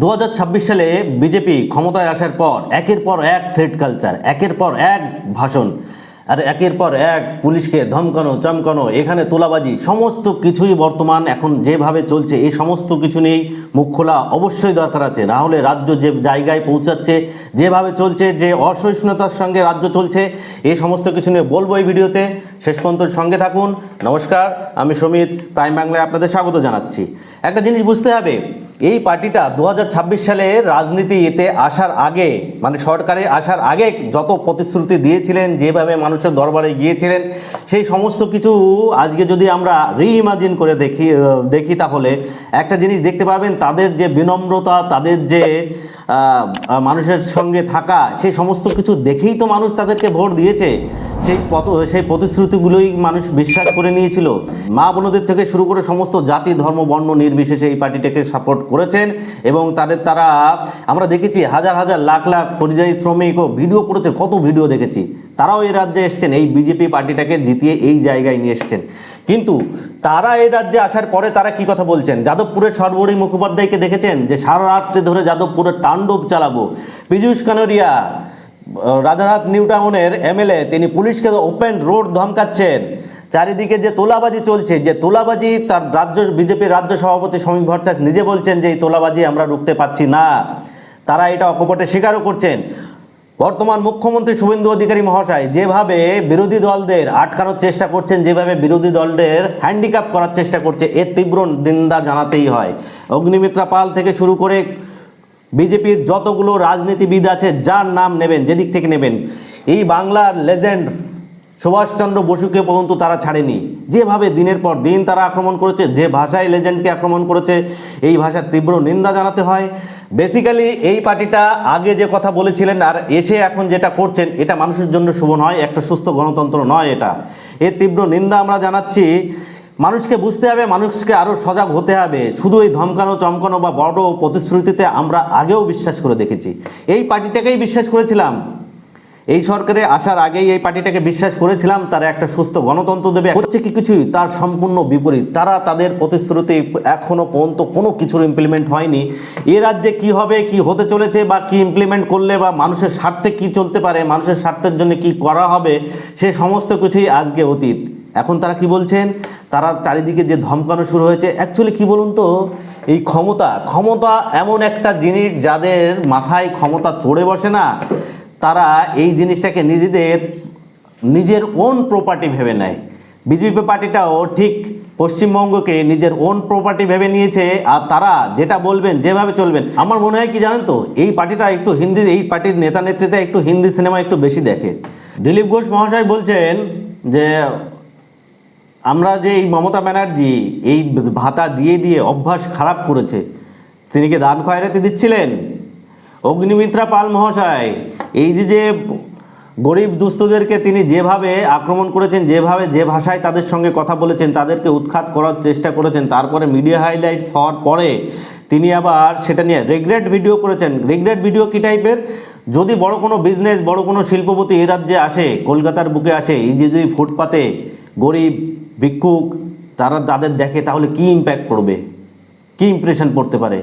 2026 সালে বিজেপি ক্ষমতায় আসার পর একের পর এক থ্রেট কালচার, একের পর এক ভাষণ, আর একের পর এক পুলিশকে ধমকানো চমকানো, এখানে তোলাবাজি, সমস্ত কিছুই বর্তমান এখন যেভাবে চলছে এই সমস্ত কিছু নিয়েই মুখ খোলা অবশ্যই দরকার আছে। না হলে রাজ্য যে জায়গায় পৌঁছাচ্ছে, যেভাবে চলছে, যে অসহিষ্ণুতার সঙ্গে রাজ্য চলছে, এই সমস্ত কিছু নিয়ে বলবো এই ভিডিওতে। শেষ পর্যন্ত সঙ্গে থাকুন। নমস্কার, আমি সমিত, প্রাইম বাংলায় আপনাদের স্বাগত জানাচ্ছি। একটা জিনিস বুঝতে হবে, এই পার্টিটা 2026 সালে রাজনীতিতে আসার আগে, মানে সরকারে আসার আগে যত প্রতিশ্রুতি দিয়েছিলেন, যেভাবে মানুষের দরবারে গিয়েছিলেন, সেই সমস্ত কিছু আজকে যদি আমরা রিইমাজিন করে দেখি তাহলে একটা জিনিস দেখতে পারবেন, তাদের যে বিনম্রতা, তাদের যে মানুষের সঙ্গে থাকা, সেই সমস্ত কিছু দেখেই তো মানুষ তাদেরকে ভোট দিয়েছে। সেই প্রতিশ্রুতিগুলোই মানুষ বিশ্বাস করে নিয়েছিল। মা বোনদের থেকে শুরু করে সমস্ত জাতি ধর্ম বর্ণ নির্বিশেষে এই পার্টিটাকে সাপোর্ট করেছেন এবং তারা আমরা দেখেছি হাজার হাজার লাখ লাখ পরিযায়ী শ্রমিকও ভিডিও করেছে, কত ভিডিও দেখেছি। তারাও এই রাজ্যে এসছেন, এই বিজেপি পার্টিটাকে জিতিয়ে এই জায়গায় নিয়ে এসছেন। কিন্তু তারা এই রাজ্যে আসার পরে তারা কি কথা বলছেন? যাদবপুরের সর্বোপরি মুখোপাধ্যায়কে দেখেছেন যে সারা রাত্রে ধরে যাদবপুরের তাণ্ডব চালাবো। পীযূষ কানোরিয়া রাজারহাট নিউ টাউনের এমএলএ, তিনি পুলিশকে ওপেন রোড ধমকাচ্ছেন। চারিদিকে যে তোলাবাজি চলছে, যে তোলাবাজি, তার বিজেপির রাজ্য সভাপতি সমীক ভট্টাচার্য নিজে বলছেন যে এই তোলাবাজি আমরা রুখতে পারছি না। তারা এটা অকপটে স্বীকারও করছেন। বর্তমান মুখ্যমন্ত্রী শুভেন্দু অধিকারী মহাশয় যেভাবে বিরোধী দলদের আটকানোর চেষ্টা করছেন, যেভাবে বিরোধী দলদের হ্যান্ডিক্যাপ করার চেষ্টা করছে, এর তীব্র নিন্দা জানাতেই হয়। অগ্নিমিত্রা পাল থেকে শুরু করে বিজেপির যতগুলো রাজনীতিবিদ আছে, যার নাম নেবেন, যেদিক থেকে নেবেন, এই বাংলার লেজেন্ড সুভাষচন্দ্র বসুকে পর্যন্ত তারা ছাড়েনি। যেভাবে দিনের পর দিন তারা আক্রমণ করেছে, যে ভাষায় লেজেন্ডকে আক্রমণ করেছে, এই ভাষার তীব্র নিন্দা জানাতে হয়। বেসিক্যালি এই পার্টিটা আগে যে কথা বলেছিলেন আর এসে এখন যেটা করছেন, এটা মানুষের জন্য শুভ নয়, একটা সুস্থ গণতন্ত্র নয় এটা। এর তীব্র নিন্দা আমরা জানাচ্ছি। মানুষকে বুঝতে হবে, মানুষকে আরও সজাগ হতে হবে। শুধু এই ধমকানো চমকানো বা বড় প্রতিশ্রুতিতে আমরা আগেও বিশ্বাস করে দেখেছি। এই পার্টিটাকেই বিশ্বাস করেছিলাম, এই সরকারে আসার আগেই এই পার্টিটাকে বিশ্বাস করেছিলাম তারা একটা সুস্থ গণতন্ত্র দেবে। হচ্ছে কি কিছুই তার সম্পূর্ণ বিপরীত। তারা তাদের প্রতিশ্রুতি এখনো পর্যন্ত কোনো কিছুর ইমপ্লিমেন্ট হয়নি। এ রাজ্যে কি হবে, কি হতে চলেছে, বা কি ইমপ্লিমেন্ট করলে বা মানুষের স্বার্থে কি চলতে পারে, মানুষের স্বার্থের জন্য কি করা হবে, সে সমস্ত কিছুই আজকে অতীত। এখন তারা কি বলছেন? তারা চারিদিকে যে ধমকানো শুরু হয়েছে, অ্যাকচুয়ালি কি বলুন তো, এই ক্ষমতা এমন একটা জিনিস, যাদের মাথায় ক্ষমতা চড়ে বসে না, তারা এই জিনিসটাকে নিজের ওন প্রপার্টি ভেবে নেয়। বিজেপি পার্টিটাও ঠিক পশ্চিমবঙ্গকে নিজের ওন প্রপার্টি ভেবে নিয়েছে, আর তারা যেটা বলবেন, যেভাবে চলবেন। আমার মনে হয় কি জানেন তো, এই পার্টিটা একটু হিন্দি, এই পার্টির নেতা নেত্রীরা একটু হিন্দি সিনেমা একটু বেশি দেখে। দিলীপ ঘোষ মহাশয় বলছেন যে আমরা যে এই মমতা ব্যানার্জি এই ভাতা দিয়ে দিয়ে অভ্যাস খারাপ করেছে, তিনি কি দান খয়রাতি দিচ্ছিলেন? অগ্নিমিত্রা পাল মহাশয় এই যে গরিব দুস্থদেরকে তিনি যেভাবে আক্রমণ করেছেন, যেভাবে যে ভাষায় তাদের সঙ্গে কথা বলেছেন, তাদেরকে উৎখাত করার চেষ্টা করেছেন, তারপরে মিডিয়া হাইলাইটস হওয়ার পরে তিনি আবার সেটা নিয়ে রিগ্রেট ভিডিও করেছেন। রিগ্রেট ভিডিও কী টাইপের? যদি বড় কোনো বিজনেস, বড় কোনো শিল্পপতি এই রাজ্যে আসে, কলকাতার বুকে আসে, এই যে যদি ফুটপাতে গরিব ভিক্ষুক তাদের দেখে, তাহলে কি ইম্প্যাক্ট পড়বে, কি ইমপ্রেশন পড়তে পারে?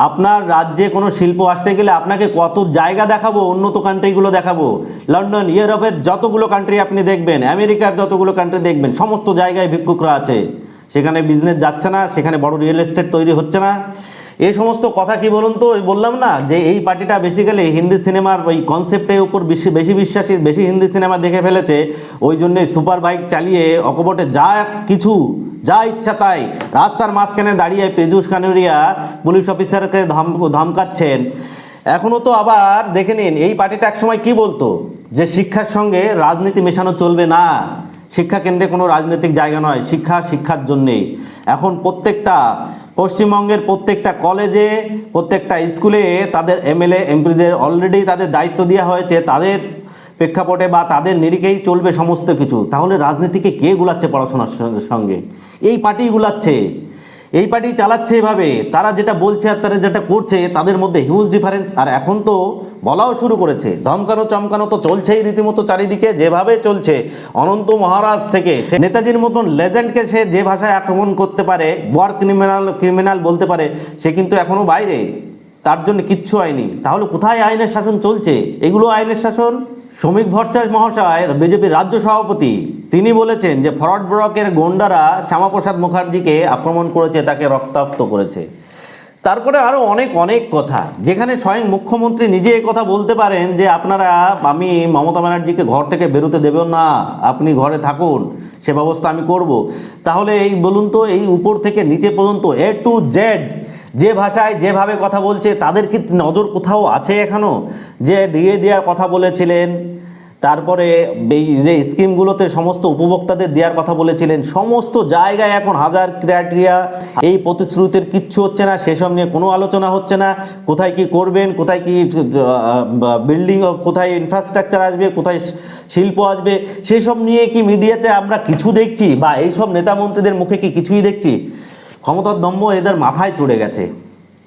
আপনার রাজ্যে কোনো শিল্প আসতে গেলে আপনাকে কত জায়গা দেখাবো, উন্নত কান্ট্রিগুলো দেখাবো, লন্ডন, ইউরোপের যতগুলো কান্ট্রি আপনি দেখবেন, আমেরিকার যতগুলো কান্ট্রি দেখবেন, সমস্ত জায়গায় ভিক্ষুকরা আছে। সেখানে বিজনেস যাচ্ছে না, সেখানে বড় রিয়েল এস্টেট তৈরি হচ্ছে না। এই সমস্ত কথা কি বলুন তো, বললাম না যে এই পার্টিটা বেসিক্যালি হিন্দি সিনেমার ওই কনসেপ্টের উপর বেশি বিশ্বাসী, বেশি হিন্দি সিনেমা দেখে ফেলেছে। ওই জন্যই সুপার বাইক চালিয়ে অকপটে যা ইচ্ছা তাই রাস্তার মাঝখানে দাঁড়িয়ে পীযূষ কানোরিয়া পুলিশ অফিসারকে ধমকাচ্ছেন। এখনও তো আবার দেখে নিন, এই পার্টিটা একসময় কি বলতো যে শিক্ষার সঙ্গে রাজনীতি মেশানো চলবে না, শিক্ষা কেন্দ্রে কোনো রাজনৈতিক জায়গা নয়, শিক্ষার জন্যেই। এখন প্রত্যেকটা পশ্চিমবঙ্গের প্রত্যেকটা কলেজে, প্রত্যেকটা স্কুলে তাদের এমএলএ এমপিদের অলরেডি তাদের দায়িত্ব দেওয়া হয়েছে, তাদের প্রেক্ষাপটে বা তাদের নিরিখেই চলবে সমস্ত কিছু। তাহলে রাজনীতিকে কে গুলাচ্ছে পড়াশোনার সঙ্গে? এই পার্টি গুলাচ্ছে, এই পার্টি চালাচ্ছে এভাবে। তারা যেটা বলছে আর তারা যেটা করছে, তাদের মধ্যে হিউজ ডিফারেন্স। আর এখন তো বলাও শুরু করেছে, ধমকানো চমকানো তো চলছেই রীতিমতো চারিদিকে। যেভাবে চলছে, অনন্ত মহারাজ থেকে সে নেতাজির মতন লেজেন্ডকে সে যে ভাষায় আক্রমণ করতে পারে, ওয়ার ক্রিমিনাল বলতে পারে, সে কিন্তু এখনও বাইরে। তার জন্য কিচ্ছু হয়নি। তাহলে কোথায় আইনের শাসন চলছে? এগুলো আইনের শাসন? শ্রমিক ভট্টাচার্য মহাশয়, বিজেপির রাজ্য সভাপতি, তিনি বলেছেন যে ফরওয়ার্ড ব্লকের গোন্ডারা শ্যামাপ্রসাদ মুখার্জিকে আক্রমণ করেছে, তাকে রক্তাক্ত করেছে। তারপরে আরও অনেক অনেক কথা, যেখানে স্বয়ং মুখ্যমন্ত্রী নিজে কথা বলতে পারেন যে আপনারা, আমি মমতা ব্যানার্জিকে ঘর থেকে বেরোতে দেব না, আপনি ঘরে থাকুন, সে ব্যবস্থা আমি করব। তাহলে এই বলুন তো, এই উপর থেকে নিচে পর্যন্ত A to Z যে ভাষায় যেভাবে কথা বলছে, তাদের কি নজর কোথাও আছে এখনও? যে ডিএ দেওয়ার কথা বলেছিলেন, তারপরে এই যে স্কিমগুলোতে সমস্ত উপভোক্তাদের দেওয়ার কথা বলেছিলেন, সমস্ত জায়গায় এখন হাজার ক্রাইটেরিয়া, এই প্রতিশ্রুতির কিচ্ছু হচ্ছে না, সেসব নিয়ে কোনো আলোচনা হচ্ছে না। কোথায় কি করবেন, কোথায় কি বিল্ডিং, কোথায় ইনফ্রাস্ট্রাকচার আসবে, কোথায় শিল্প আসবে, সেসব নিয়ে কি মিডিয়াতে আমরা কিছু দেখছি? বা এইসব নেতা মন্ত্রীদের মুখে কি কিছুই দেখছি? ক্ষমতার দম্ভ এদের মাথায় চড়ে গেছে।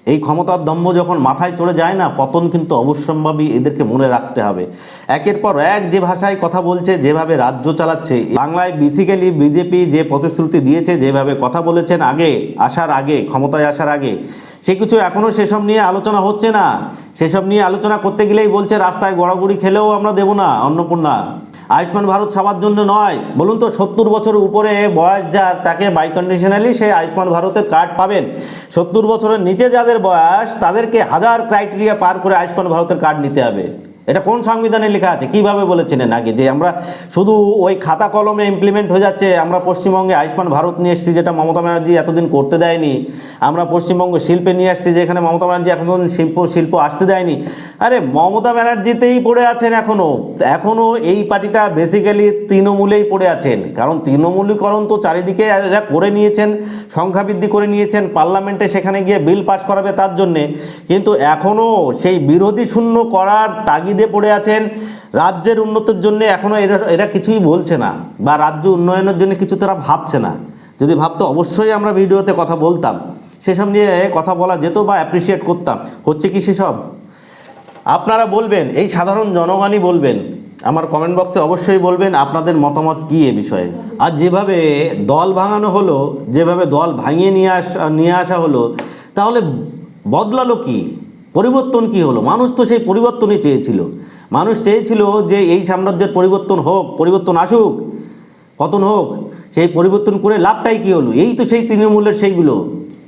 এই ক্ষমতার দম্ভ যখন মাথায় চড়ে যায় না, পতন কিন্তু অবশ্যম্ভাবী, এদেরকে মনে রাখতে হবে। একের পর এক যে ভাষায় কথা বলছে, যেভাবে রাজ্য চালাচ্ছে বাংলায়, বেসিক্যালি বিজেপি যে প্রতিশ্রুতি দিয়েছে, যেভাবে কথা বলেছেন আগে আসার আগে, ক্ষমতায় আসার আগে, সে কিছু এখনও সেসব নিয়ে আলোচনা হচ্ছে না। সেসব নিয়ে আলোচনা করতে গেলেই বলছে রাস্তায় গড়াগড়ি খেলেও আমরা দেবো না অন্নপূর্ণা। আয়ুষ্মান ভারত সবার জন্য নয়। বলুন তো, 70 বছরের উপরে বয়স যার, তাকে বাই কন্ডিশনালি সে আয়ুষ্মান ভারতের কার্ড পাবেন। 70 বছরের নিচে যাদের বয়স, তাদেরকে হাজার ক্রাইটেরিয়া পার করে আয়ুষ্মান ভারতের কার্ড নিতে হবে। এটা কোন সংবিধানে লেখা আছে? কিভাবে বলেছিলেন আগে যে আমরা শুধু ওই খাতা কলমে ইমপ্লিমেন্ট হয়ে যাচ্ছে? আমরা পশ্চিমবঙ্গে আয়ুষ্মান ভারত নিয়ে এসেছি, যেটা মমতা ব্যানার্জি এতদিন করতে দেয়নি। আমরা পশ্চিমবঙ্গে শিল্পে নিয়ে আসছি, যেখানে মমতা ব্যানার্জি এতদিন শিল্প আসতে দেয়নি। আরে মমতা ব্যানার্জিতেই পড়ে আছেন এখনও এই পার্টিটা বেসিক্যালি তৃণমূলেই পড়ে আছেন। কারণ তৃণমূলীকরণ তো চারিদিকে এরা করে নিয়েছেন, সংখ্যা বৃদ্ধি করে নিয়েছেন, পার্লামেন্টে সেখানে গিয়ে বিল পাস করাবে তার জন্যে। কিন্তু এখনও সেই বিরোধী শূন্য করার তাগিদে পড়ে আছেন। রাজ্যের উন্নতির জন্য এখনো এরা কিছুই বলছে না, বা রাজ্য উন্নয়নের জন্য কিছু তারা ভাবছে না। যদি ভাবতো অবশ্যই আমরা ভিডিওতে কথা বলতাম, সেসব নিয়ে কথা বলা যেত বা অ্যাপ্রিসিয়েট করতাম। হচ্ছে কি সেসব? আপনারা বলবেন, এই সাধারণ জনগণই বলবেন, আমার কমেন্ট বক্সে অবশ্যই বলবেন আপনাদের মতামত কী এ বিষয়ে। আর যেভাবে দল ভাঙানো হলো, যেভাবে দল ভাঙিয়ে নিয়ে আসা হলো, তাহলে বদলালো কি? পরিবর্তন কি হলো? মানুষ তো সেই পরিবর্তনই চেয়েছিল। মানুষ চেয়েছিল যে এই সাম্রাজ্যের পরিবর্তন হোক, পরিবর্তন আসুক, পতন হোক। সেই পরিবর্তন করে লাভটাই কি হলো? এই তো সেই তৃণমূলের সেইগুলো,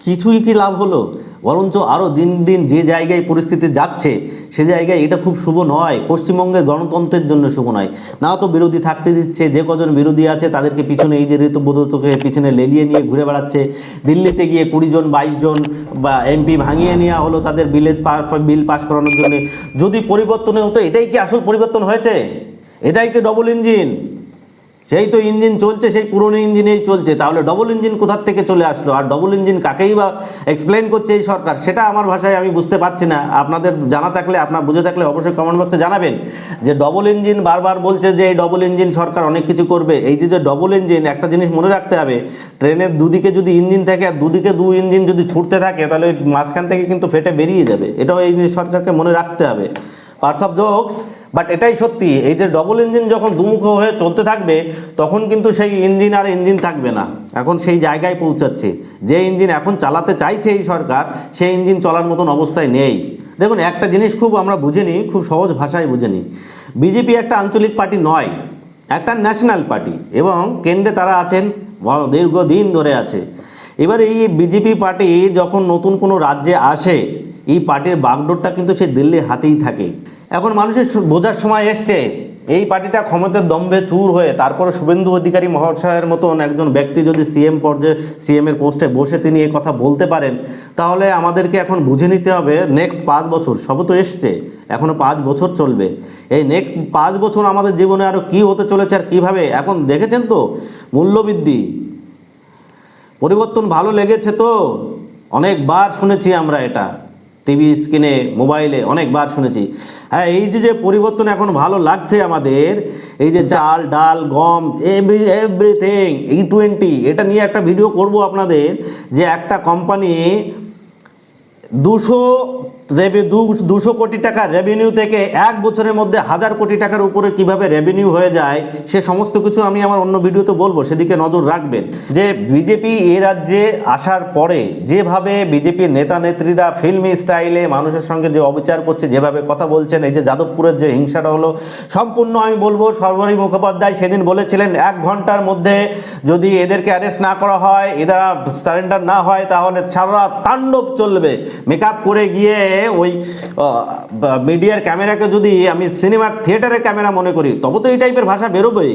কিছুই কি লাভ হলো? বরঞ্চ আরও দিন দিন যে জায়গায় পরিস্থিতি যাচ্ছে, সে জায়গায় এটা খুব শুভ নয়, পশ্চিমবঙ্গের গণতন্ত্রের জন্য শুভ নয়। না তো বিরোধী থাকতে দিচ্ছে, যে কজন বিরোধী আছে তাদেরকে পিছনে, এই যে ঋতুব্রতকে পিছনে লেলিয়ে নিয়ে ঘুরে বেড়াচ্ছে। দিল্লিতে গিয়ে 20 জন 22 জন বা এমপি ভাঙিয়ে নেওয়া হলো তাদের বিল পাস করানোর জন্য। যদি পরিবর্তনে হতো, এটাই কি আসল পরিবর্তন হয়েছে? এটাই কি ডবল ইঞ্জিন? সেই তো ইঞ্জিন চলছে, সেই পুরনো ইঞ্জিনেই চলছে। তাহলে ডবল ইঞ্জিন কোথার থেকে চলে আসলো? আর ডবল ইঞ্জিন কাকেই বা এক্সপ্লেন করছে এই সরকার, সেটা আমার ভাষায় আমি বুঝতে পারছি না। আপনাদের জানা থাকলে, আপনার বুঝে থাকলে অবশ্যই কমেন্ট বক্সে জানাবেন। যে ডবল ইঞ্জিন বারবার বলছে যে এই ডবল ইঞ্জিন সরকার অনেক কিছু করবে। এই যে ডবল ইঞ্জিন, একটা জিনিস মনে রাখতে হবে, ট্রেনের দুদিকে যদি ইঞ্জিন থাকে আর দুদিকে দু ইঞ্জিন যদি ছুটতে থাকে, তাহলে ওই মাঝখান থেকে কিন্তু ফেটে বেরিয়ে যাবে। এটাও এই সরকারকে মনে রাখতে হবে। পার্টস অফ জোকস, বাট এটাই সত্যি। এই যে ডবল ইঞ্জিন যখন দুমুখ হয়ে চলতে থাকবে, তখন কিন্তু সেই ইঞ্জিন আর ইঞ্জিন থাকবে না। এখন সেই জায়গায় পৌঁছাচ্ছে, যে ইঞ্জিন এখন চালাতে চাইছে এই সরকার, সেই ইঞ্জিন চলার মতন অবস্থায় নেই। দেখুন, একটা জিনিস খুব আমরা বুঝে নিই, খুব সহজ ভাষায় বুঝে নিই। বিজেপি একটা আঞ্চলিক পার্টি নয়, একটা ন্যাশনাল পার্টি, এবং কেন্দ্রে তারা আছেন, দীর্ঘদিন ধরে আছে। এবার এই বিজেপি পার্টি যখন নতুন কোনো রাজ্যে আসে, এই পার্টির বাগডোরটা কিন্তু সেই দিল্লির হাতেই থাকে। এখন মানুষের বোঝার সময় এসছে, এই পার্টিটা ক্ষমতার দম্ভে চুর হয়ে, তারপরে শুভেন্দু অধিকারী মহাশয়ের মতন একজন ব্যক্তি যদি সিএমের পোস্টে বসে তিনি এই কথা বলতে পারেন, তাহলে আমাদেরকে এখন বুঝে নিতে হবে নেক্সট 5 বছর, সবই তো এসছে, এখনও 5 বছর চলবে। এই নেক্সট 5 বছর আমাদের জীবনে আরও কী হতে চলেছে আর কীভাবে, এখন দেখেছেন তো, মূল্যবৃদ্ধি, পরিবর্তন ভালো লেগেছে তো, অনেকবার শুনেছি আমরা এটা, টিভি স্ক্রিনে, মোবাইলে অনেকবার শুনেছি। হ্যাঁ, এই যে পরিবর্তন এখন ভালো লাগছে আমাদের, এই যে চাল, ডাল, গম, এভরিথিং, E20, এটা নিয়ে একটা ভিডিও করব আপনাদের। যে একটা কোম্পানি দুশো কোটি টাকা রেভিনিউ থেকে এক বছরের মধ্যে 1000 কোটি টাকার উপরে কিভাবে রেভিনিউ হয়ে যায়, সে সমস্ত কিছু আমি আমার অন্য ভিডিওতে বলবো, সেদিকে নজর রাখবেন। যে বিজেপি এ রাজ্যে আসার পরে যেভাবে বিজেপির নেতা নেত্রীরা ফিল্মি স্টাইলে মানুষের সঙ্গে যে অবিচার করছে, যেভাবে কথা বলছেন, এই যে যাদবপুরের যে হিংসাটা হলো, সম্পূর্ণ আমি বলবো সর্বরী মুখোপাধ্যায় সেদিন বলেছিলেন 1 ঘন্টার মধ্যে যদি এদেরকে অ্যারেস্ট না করা হয়, এরা সারেন্ডার না হয়, তাহলে সারা তাণ্ডব চলবে। মেকআপ করে গিয়ে ওই মিডিয়ার ক্যামেরাকে যদি আমি সিনেমার থিয়েটারের ক্যামেরা মনে করি, তবে তো এই টাইপের ভাষা বেরোবেই।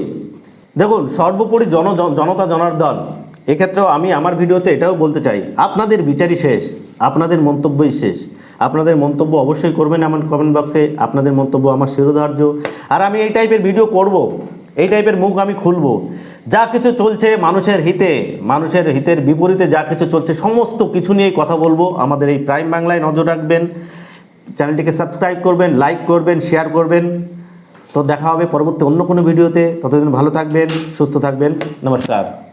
দেখুন, সর্বোপরি জনতা জনার্দন, এক্ষেত্রেও আমি আমার ভিডিওতে এটাও বলতে চাই, আপনাদের বিচারই শেষ, আপনাদের মন্তব্যই শেষ। আপনাদের মন্তব্য অবশ্যই করবেন আমার কমেন্ট বক্সে, আপনাদের মন্তব্য আমার শিরোধার্য। আর আমি এই টাইপের ভিডিও করব, এই টাইপের মুখ আমি খুলব। যা কিছু চলছে মানুষের হিতে, মানুষের হিতের বিপরীতে যা কিছু চলছে, সমস্ত কিছু নিয়েই কথা বলবো। আমাদের এই প্রাইম বাংলায় নজর রাখবেন, চ্যানেলটিকে সাবস্ক্রাইব করবেন, লাইক করবেন, শেয়ার করবেন। তো দেখা হবে পরবর্তী অন্য কোনো ভিডিওতে। ততদিন ভালো থাকবেন, সুস্থ থাকবেন। নমস্কার।